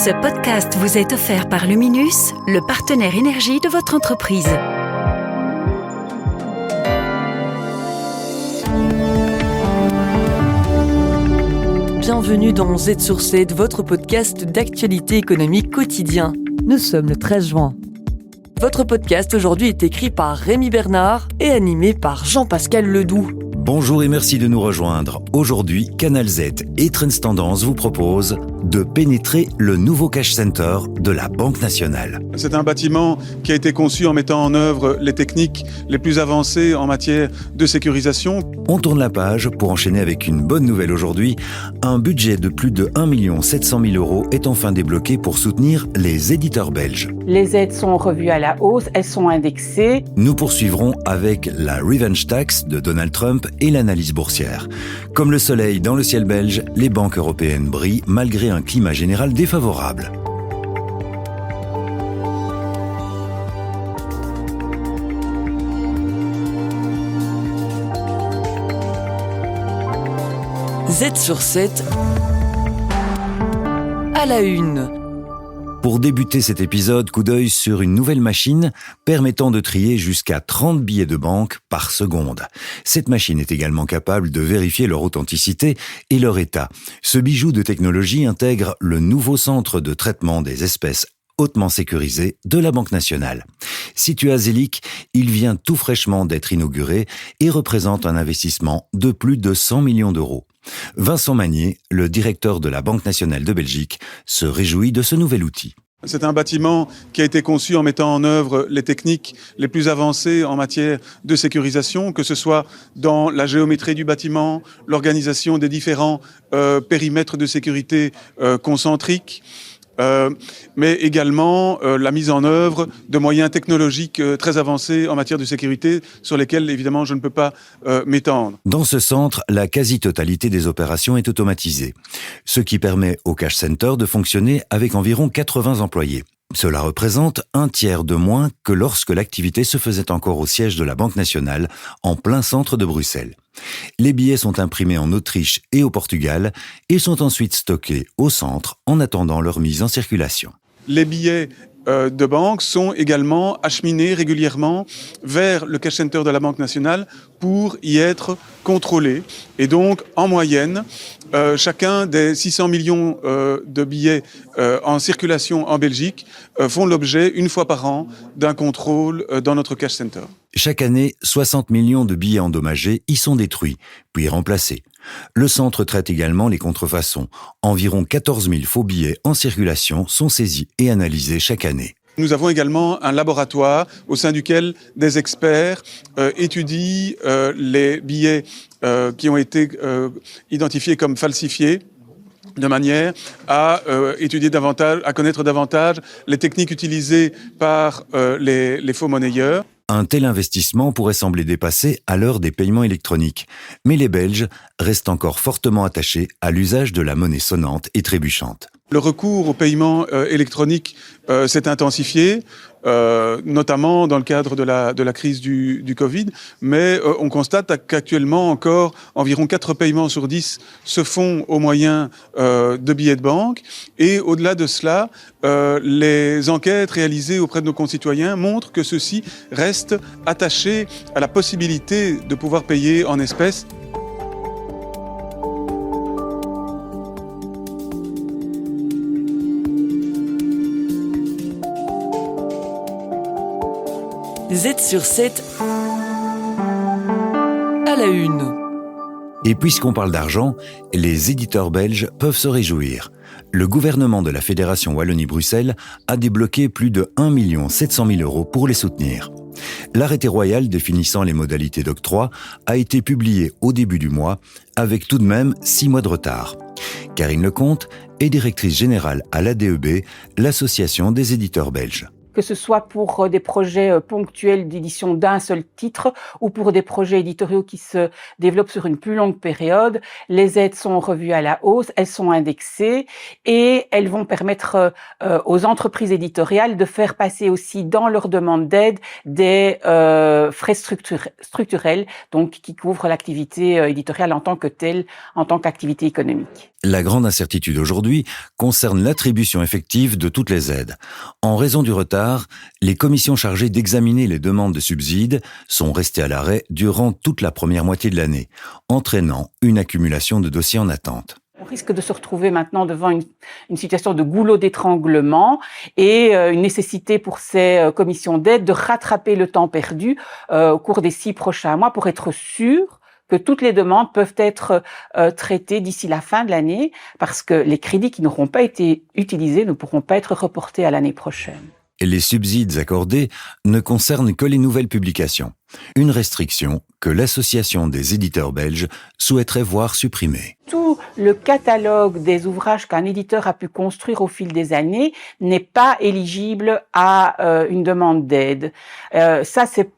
Ce podcast vous est offert par Luminus, le partenaire énergie de votre entreprise. Bienvenue dans Z sur 7, votre podcast d'actualité économique quotidien. Nous sommes le 13 juin. Votre podcast aujourd'hui est écrit par Rémi Bernard et animé par Jean-Pascal Ledoux. Bonjour et merci de nous rejoindre. Aujourd'hui, Canal Z et Trends Tendance vous proposent de pénétrer le nouveau cash center de la Banque nationale. C'est un bâtiment qui a été conçu en mettant en œuvre les techniques les plus avancées en matière de sécurisation. On tourne la page pour enchaîner avec une bonne nouvelle aujourd'hui. Un budget de plus de 1 700 000 € est enfin débloqué pour soutenir les éditeurs belges. Les aides sont revues à la hausse, elles sont indexées. Nous poursuivrons avec la Revenge Tax de Donald Trump et l'analyse boursière. Comme le soleil dans le ciel belge, les banques européennes brillent malgré un climat général défavorable. Z sur 7 à la une. Pour débuter cet épisode, coup d'œil sur une nouvelle machine permettant de trier jusqu'à 30 billets de banque par seconde. Cette machine est également capable de vérifier leur authenticité et leur état. Ce bijou de technologie intègre le nouveau centre de traitement des espèces hautement sécurisé de la Banque nationale. Situé à Zelig, il vient tout fraîchement d'être inauguré et représente un investissement de plus de 100 millions d'euros. Vincent Magnier, le directeur de la Banque nationale de Belgique, se réjouit de ce nouvel outil. C'est un bâtiment qui a été conçu en mettant en œuvre les techniques les plus avancées en matière de sécurisation, que ce soit dans la géométrie du bâtiment, l'organisation des différents périmètres de sécurité concentriques, mais également la mise en œuvre de moyens technologiques très avancés en matière de sécurité sur lesquels, évidemment, je ne peux pas m'étendre. Dans ce centre, la quasi-totalité des opérations est automatisée, ce qui permet au cash center de fonctionner avec environ 80 employés. Cela représente un tiers de moins que lorsque l'activité se faisait encore au siège de la Banque nationale, en plein centre de Bruxelles. Les billets sont imprimés en Autriche et au Portugal et sont ensuite stockés au centre en attendant leur mise en circulation. Les billets de banque sont également acheminés régulièrement vers le cash center de la Banque nationale pour y être contrôlés. Et donc, en moyenne, chacun des 600 millions de billets en circulation en Belgique font l'objet, une fois par an, d'un contrôle dans notre cash center. Chaque année, 60 millions de billets endommagés y sont détruits, puis remplacés. Le centre traite également les contrefaçons. Environ 14 000 faux billets en circulation sont saisis et analysés chaque année. Nous avons également un laboratoire au sein duquel des experts étudient les billets qui ont été identifiés comme falsifiés, de manière à étudier davantage, à connaître davantage les techniques utilisées par les faux monnayeurs. Un tel investissement pourrait sembler dépassé à l'heure des paiements électroniques, mais les Belges restent encore fortement attachés à l'usage de la monnaie sonnante et trébuchante. Le recours au paiement électronique s'est intensifié, notamment dans le cadre de la crise du Covid, mais on constate qu'actuellement encore environ 4 paiements sur 10 se font au moyen de billets de banque. Et au-delà de cela, les enquêtes réalisées auprès de nos concitoyens montrent que ceux-ci restent attachés à la possibilité de pouvoir payer en espèces. Z sur 7 à la une. Et puisqu'on parle d'argent, les éditeurs belges peuvent se réjouir. Le gouvernement de la Fédération Wallonie-Bruxelles a débloqué plus de 1 700 000 € pour les soutenir. L'arrêté royal définissant les modalités d'octroi a été publié au début du mois, avec tout de même 6 mois de retard. Karine Lecomte est directrice générale à l'ADEB, l'association des éditeurs belges. Que ce soit pour des projets ponctuels d'édition d'un seul titre ou pour des projets éditoriaux qui se développent sur une plus longue période, les aides sont revues à la hausse, elles sont indexées et elles vont permettre aux entreprises éditoriales de faire passer aussi dans leur demande d'aide des frais structurels, donc qui couvrent l'activité éditoriale en tant que telle, en tant qu'activité économique. La grande incertitude aujourd'hui concerne l'attribution effective de toutes les aides. En raison du retard, les commissions chargées d'examiner les demandes de subsides sont restées à l'arrêt durant toute la première moitié de l'année, entraînant une accumulation de dossiers en attente. On risque de se retrouver maintenant devant une situation de goulot d'étranglement et une nécessité pour ces commissions d'aide de rattraper le temps perdu au cours des 6 prochains mois pour être sûr que toutes les demandes peuvent être traitées d'ici la fin de l'année, parce que les crédits qui n'auront pas été utilisés ne pourront pas être reportés à l'année prochaine. Et les subsides accordés ne concernent que les nouvelles publications. Une restriction que l'Association des éditeurs belges souhaiterait voir supprimée. Tout le catalogue des ouvrages qu'un éditeur a pu construire au fil des années n'est pas éligible à une demande d'aide. Ça, c'est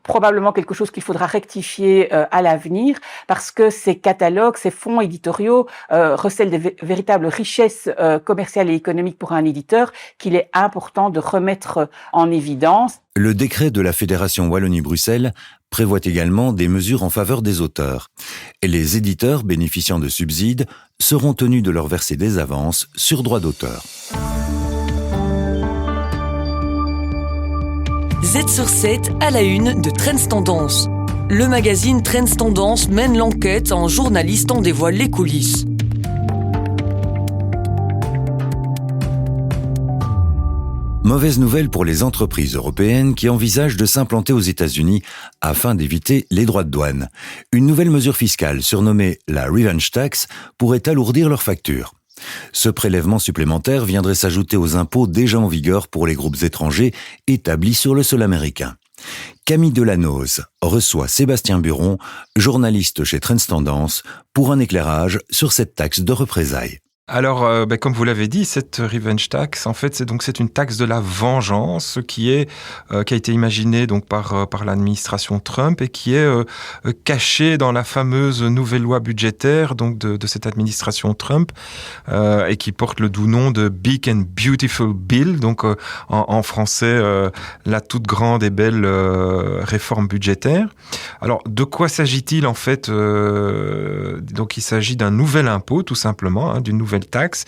probablement quelque chose qu'il faudra rectifier à l'avenir, parce que ces catalogues, ces fonds éditoriaux recèlent des véritables richesses commerciales et économiques pour un éditeur qu'il est important de remettre en évidence. Le décret de la Fédération Wallonie-Bruxelles prévoit également des mesures en faveur des auteurs. Et les éditeurs bénéficiant de subsides seront tenus de leur verser des avances sur droit d'auteur. Z sur 7 à la une de Trends Tendance. Le magazine Trends Tendance mène l'enquête, un journaliste en dévoile les coulisses. Mauvaise nouvelle pour les entreprises européennes qui envisagent de s'implanter aux États-Unis afin d'éviter les droits de douane. Une nouvelle mesure fiscale surnommée la Revenge Tax pourrait alourdir leurs factures. Ce prélèvement supplémentaire viendrait s'ajouter aux impôts déjà en vigueur pour les groupes étrangers établis sur le sol américain. Camille Delanoz reçoit Sébastien Buron, journaliste chez Trends Tendance, pour un éclairage sur cette taxe de représailles. Alors, comme vous l'avez dit, cette revenge tax, en fait, c'est une taxe de la vengeance qui a été imaginée donc par l'administration Trump et qui est cachée dans la fameuse nouvelle loi budgétaire donc de cette administration Trump et qui porte le doux nom de Big and Beautiful Bill, donc en français la toute grande et belle réforme budgétaire. Alors, de quoi s'agit-il en fait Donc, il s'agit d'un nouvel impôt, tout simplement, d'une nouvelle taxe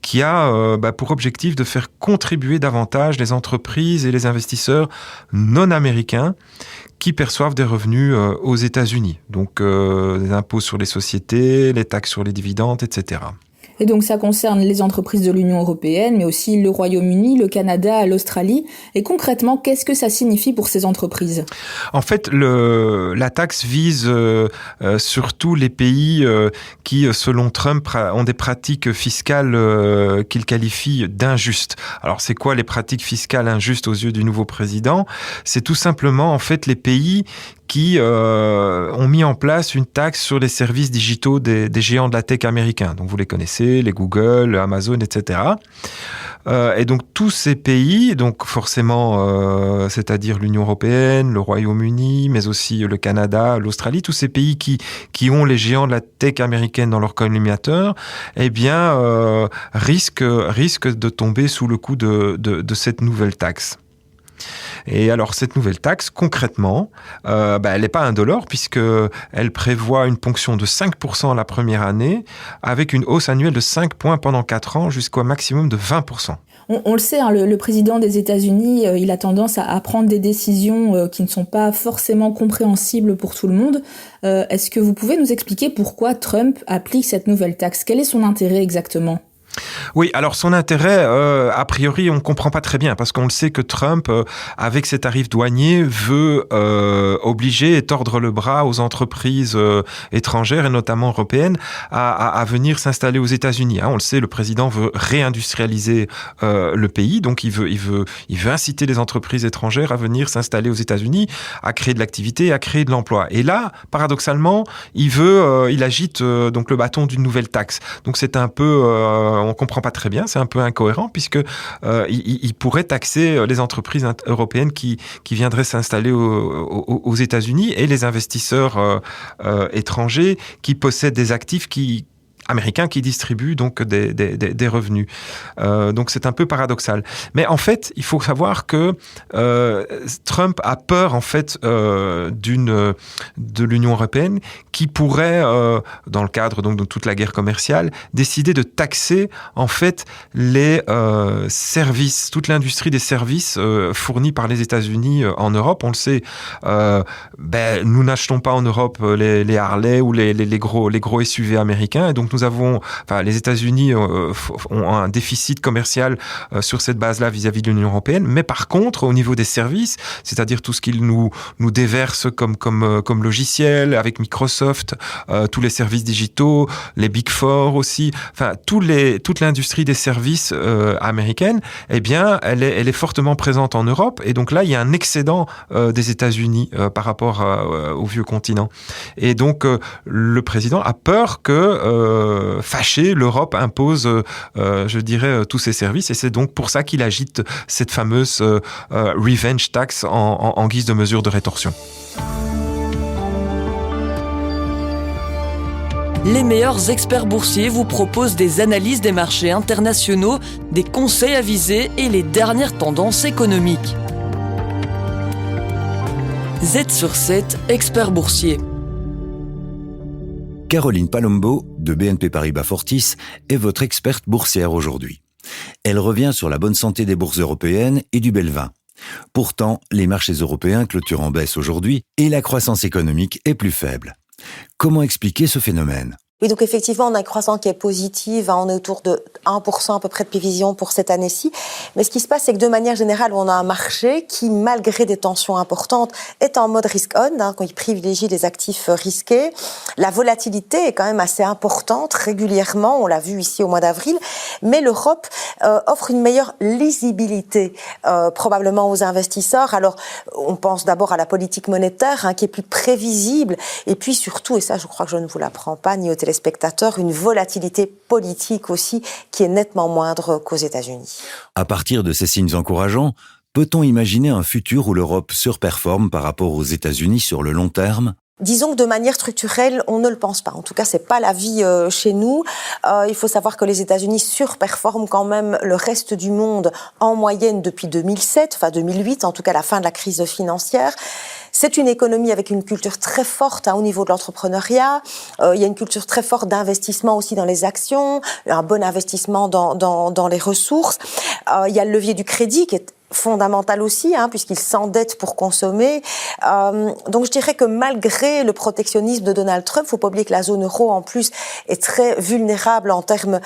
qui a pour objectif de faire contribuer davantage les entreprises et les investisseurs non américains qui perçoivent des revenus aux États-Unis. Donc, les impôts sur les sociétés, les taxes sur les dividendes, etc. Et donc ça concerne les entreprises de l'Union européenne, mais aussi le Royaume-Uni, le Canada, l'Australie. Et concrètement, qu'est-ce que ça signifie pour ces entreprises ? En fait, la taxe vise surtout les pays qui, selon Trump, ont des pratiques fiscales qu'il qualifie d'injustes. Alors, c'est quoi les pratiques fiscales injustes aux yeux du nouveau président ? C'est tout simplement, en fait, les pays qui ont mis en place une taxe sur les services digitaux des géants de la tech américains. Donc, vous les connaissez, les Google, Amazon, etc. Et donc, tous ces pays, donc forcément, c'est-à-dire l'Union européenne, le Royaume-Uni, mais aussi le Canada, l'Australie, tous ces pays qui ont les géants de la tech américaine dans leur collimateur, eh bien, risquent de tomber sous le coup de cette nouvelle taxe. Et alors, cette nouvelle taxe, concrètement, elle n'est pas indolore puisqu'elle prévoit une ponction de 5% la première année avec une hausse annuelle de 5 points pendant 4 ans jusqu'au maximum de 20%. On le sait, le président des États-Unis, il a tendance à prendre des décisions qui ne sont pas forcément compréhensibles pour tout le monde. Est-ce que vous pouvez nous expliquer pourquoi Trump applique cette nouvelle taxe ? Quel est son intérêt exactement ? Oui, alors son intérêt, a priori, on ne comprend pas très bien, parce qu'on le sait que Trump, avec ses tarifs douaniers, veut obliger et tordre le bras aux entreprises étrangères, et notamment européennes, à venir s'installer aux États-Unis. On le sait, le président veut réindustrialiser le pays, donc il veut inciter les entreprises étrangères à venir s'installer aux États-Unis, à créer de l'activité, à créer de l'emploi. Et là, paradoxalement, il agite donc le bâton d'une nouvelle taxe. Donc c'est un peu... on comprend pas très bien, c'est un peu incohérent puisque il pourrait taxer les entreprises européennes qui viendraient s'installer aux États-Unis et les investisseurs étrangers qui possèdent des actifs qui américains qui distribuent donc des revenus. Donc c'est un peu paradoxal. Mais en fait, il faut savoir que Trump a peur en fait de l'Union européenne qui pourrait, dans le cadre donc de toute la guerre commerciale, décider de taxer en fait les services, toute l'industrie des services fournis par les États-Unis en Europe. On le sait, nous n'achetons pas en Europe les Harley ou les gros SUV américains, et donc les États-Unis ont un déficit commercial sur cette base-là vis-à-vis de l'Union européenne. Mais par contre, au niveau des services, c'est-à-dire tout ce qu'ils nous déversent comme logiciel avec Microsoft, tous les services digitaux, les Big Four aussi, toute l'industrie des services américaine, eh bien, elle est fortement présente en Europe, et donc là, il y a un excédent des États-Unis par rapport au vieux continent. Et donc, le président a peur que, fâché, l'Europe impose, tous ses services, et c'est donc pour ça qu'il agite cette fameuse revenge tax en guise de mesure de rétorsion. Les meilleurs experts boursiers vous proposent des analyses des marchés internationaux, des conseils avisés et les dernières tendances économiques. Z sur 7, expert boursier. Caroline Palombo, de BNP Paribas Fortis, est votre experte boursière aujourd'hui. Elle revient sur la bonne santé des bourses européennes et du Belvin. Pourtant, les marchés européens clôturent en baisse aujourd'hui et la croissance économique est plus faible. Comment expliquer ce phénomène ? Oui, donc effectivement, on a une croissance qui est positive, on est autour de 1% à peu près de prévision pour cette année-ci. Mais ce qui se passe, c'est que de manière générale, on a un marché qui, malgré des tensions importantes, est en mode risk-on, quand il privilégie les actifs risqués. La volatilité est quand même assez importante, régulièrement, on l'a vu ici au mois d'avril, mais l'Europe offre une meilleure lisibilité, probablement aux investisseurs. Alors, on pense d'abord à la politique monétaire, qui est plus prévisible, et puis surtout, et ça je crois que je ne vous l'apprends pas, ni aux téléspectateurs, une volatilité politique aussi qui est nettement moindre qu'aux États-Unis. À partir de ces signes encourageants, peut-on imaginer un futur où l'Europe surperforme par rapport aux États-Unis sur le long terme ? Disons que de manière structurelle, on ne le pense pas. En tout cas, c'est pas l'avis chez nous. Il faut savoir que les États-Unis surperforment quand même le reste du monde en moyenne depuis 2008, en tout cas la fin de la crise financière. C'est une économie avec une culture très forte au niveau de l'entrepreneuriat. Il y a une culture très forte d'investissement aussi dans les actions, un bon investissement dans les ressources. Il y a le levier du crédit qui est fondamental aussi, puisqu'ils s'endettent pour consommer. Donc je dirais que malgré le protectionnisme de Donald Trump, faut pas oublier que la zone euro en plus est très vulnérable en termes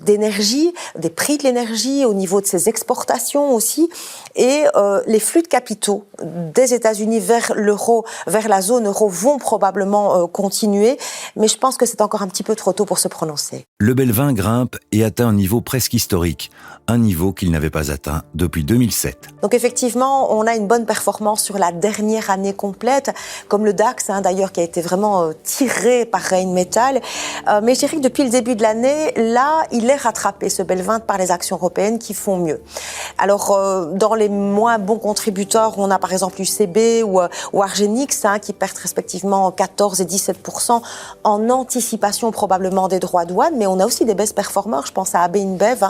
d'énergie, des prix de l'énergie, au niveau de ses exportations aussi, et les flux de capitaux des États-Unis vers l'euro, vers la zone euro vont probablement continuer, mais je pense que c'est encore un petit peu trop tôt pour se prononcer. Le Belvin grimpe et atteint un niveau presque historique, un niveau qu'il n'avait pas atteint depuis 2007. Donc effectivement, on a une bonne performance sur la dernière année complète, comme le DAX d'ailleurs qui a été vraiment tiré par Rheinmetall. Mais je dirais que depuis le début de l'année, là, il est rattrapé, ce Belvin, par les actions européennes qui font mieux. Alors, dans les moins bons contributeurs, on a par exemple UCB ou Argenix qui perdent respectivement 14 et 17% en anticipation probablement des droits de douane, mais on a aussi des baisses performeurs. Je pense à AB InBev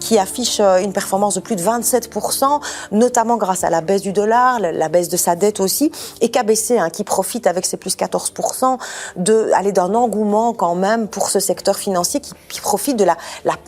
qui affiche une performance de plus de 27%, notamment grâce à la baisse du dollar, la baisse de sa dette aussi, et KBC qui profite avec ses plus 14% d'un engouement quand même pour ce secteur financier qui profite de la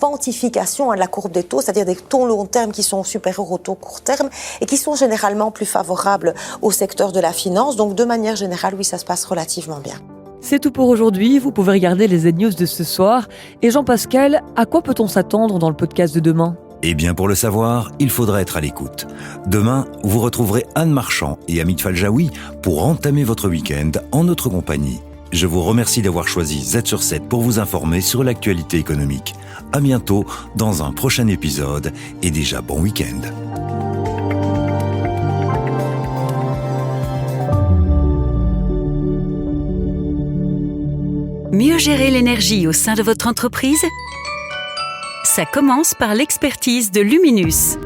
pontification de la courbe des taux, c'est-à-dire des taux long terme qui sont supérieurs aux taux court terme et qui sont généralement plus favorables au secteur de la finance. Donc de manière générale, oui, ça se passe relativement bien. C'est tout pour aujourd'hui, vous pouvez regarder les Z-News de ce soir. Et Jean-Pascal, à quoi peut-on s'attendre dans le podcast de demain ? Eh bien, pour le savoir, il faudra être à l'écoute. Demain, vous retrouverez Anne Marchand et Amit Faljaoui pour entamer votre week-end en notre compagnie. Je vous remercie d'avoir choisi Z sur 7 pour vous informer sur l'actualité économique. À bientôt dans un prochain épisode et déjà bon week-end. Mieux gérer l'énergie au sein de votre entreprise ? Ça commence par l'expertise de Luminus.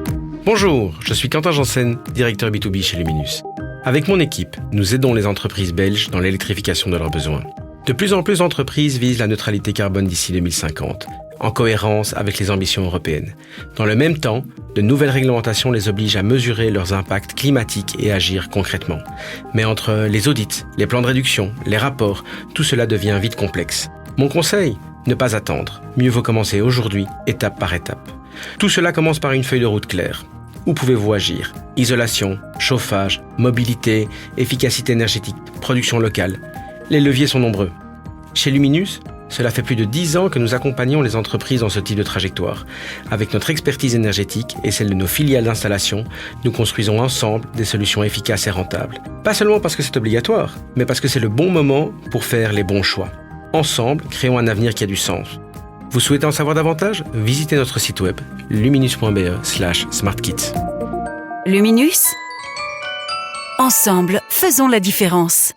Bonjour, je suis Quentin Janssen, directeur B2B chez Luminus. Avec mon équipe, nous aidons les entreprises belges dans l'électrification de leurs besoins. De plus en plus d'entreprises visent la neutralité carbone d'ici 2050, en cohérence avec les ambitions européennes. Dans le même temps, de nouvelles réglementations les obligent à mesurer leurs impacts climatiques et agir concrètement. Mais entre les audits, les plans de réduction, les rapports, tout cela devient vite complexe. Mon conseil ? Ne pas attendre. Mieux vaut commencer aujourd'hui, étape par étape. Tout cela commence par une feuille de route claire. Où pouvez-vous agir ? Isolation, chauffage, mobilité, efficacité énergétique, production locale. Les leviers sont nombreux. Chez Luminus, cela fait plus de 10 ans que nous accompagnons les entreprises dans ce type de trajectoire. Avec notre expertise énergétique et celle de nos filiales d'installation, nous construisons ensemble des solutions efficaces et rentables. Pas seulement parce que c'est obligatoire, mais parce que c'est le bon moment pour faire les bons choix. Ensemble, créons un avenir qui a du sens. Vous souhaitez en savoir davantage ? Visitez notre site web luminus.be/smartkits. Luminus ? Ensemble, faisons la différence.